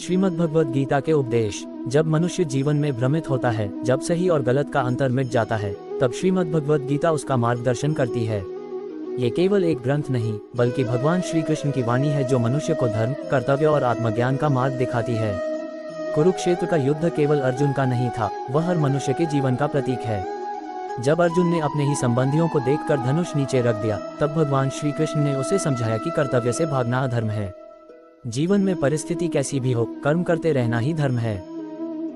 श्रीमद् भगवद गीता के उपदेश। जब मनुष्य जीवन में भ्रमित होता है, जब सही और गलत का अंतर मिट जाता है, तब श्रीमद् भगवद गीता उसका मार्गदर्शन करती है। ये केवल एक ग्रंथ नहीं, बल्कि भगवान श्री कृष्ण की वाणी है, जो मनुष्य को धर्म, कर्तव्य और आत्मज्ञान का मार्ग दिखाती है। कुरुक्षेत्र का युद्ध केवल अर्जुन का नहीं था, वह हर मनुष्य के जीवन का प्रतीक है। जब अर्जुन ने अपने ही संबंधियों को देखकर धनुष नीचे रख दिया, तब भगवान श्री कृष्ण ने उसे समझाया कि कर्तव्य से भागना अधर्म है। जीवन में परिस्थिति कैसी भी हो, कर्म करते रहना ही धर्म है।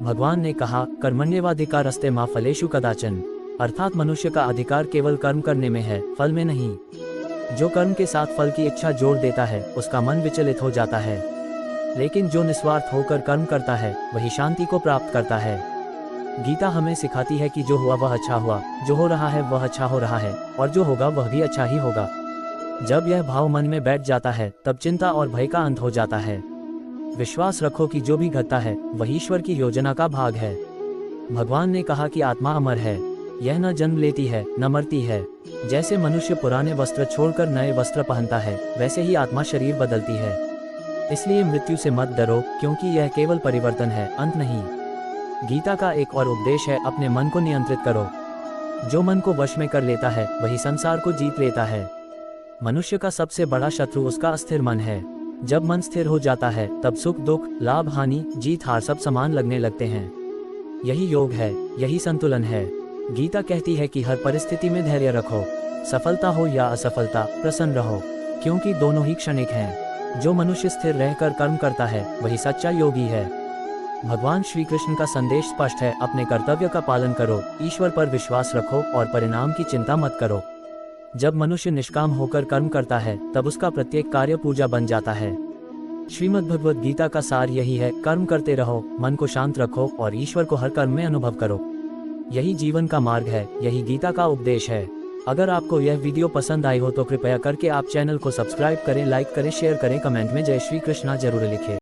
भगवान ने कहा, कर्मण्येवाधिकारस्ते मा फलेषु कदाचन, अर्थात मनुष्य का अधिकार केवल कर्म करने में है, फल में नहीं। जो कर्म के साथ फल की इच्छा जोड़ देता है, उसका मन विचलित हो जाता है। लेकिन जो निस्वार्थ होकर कर्म करता है, वही शांति को प्राप्त करता है। गीता हमें सिखाती है कि जो हुआ वह अच्छा हुआ, जो हो रहा है वह अच्छा हो रहा है, और जो होगा वह भी अच्छा ही होगा। जब यह भाव मन में बैठ जाता है, तब चिंता और भय का अंत हो जाता है। विश्वास रखो कि जो भी घटता है, वह ईश्वर की योजना का भाग है। भगवान ने कहा कि आत्मा अमर है, यह न जन्म लेती है, न मरती है। जैसे मनुष्य पुराने वस्त्र छोड़कर नए वस्त्र पहनता है, वैसे ही आत्मा शरीर बदलती है। इसलिए मृत्यु से मत डरो, क्योंकि यह केवल परिवर्तन है, अंत नहीं। गीता का एक और उपदेश है, अपने मन को नियंत्रित करो। जो मन को वश में कर लेता है, वही संसार को जीत लेता है। मनुष्य का सबसे बड़ा शत्रु उसका अस्थिर मन है। जब मन स्थिर हो जाता है, तब सुख दुख, लाभ हानि, जीत हार सब समान लगने लगते हैं। यही योग है, यही संतुलन है। गीता कहती है कि हर परिस्थिति में धैर्य रखो, सफलता हो या असफलता, प्रसन्न रहो, क्योंकि दोनों ही क्षणिक हैं। जो मनुष्य स्थिर रहकर कर्म करता है, वही सच्चा योगी है। भगवान श्री कृष्ण का संदेश स्पष्ट है, अपने कर्तव्य का पालन करो, ईश्वर पर विश्वास रखो और परिणाम की चिंता मत करो। जब मनुष्य निष्काम होकर कर्म करता है, तब उसका प्रत्येक कार्य पूजा बन जाता है। श्रीमद् भगवद गीता का सार यही है, कर्म करते रहो, मन को शांत रखो और ईश्वर को हर कर्म में अनुभव करो। यही जीवन का मार्ग है, यही गीता का उपदेश है। अगर आपको यह वीडियो पसंद आई हो तो कृपया करके आप चैनल को सब्सक्राइब करें, लाइक करें, शेयर करें, कमेंट में जय श्री कृष्णा जरूर लिखें।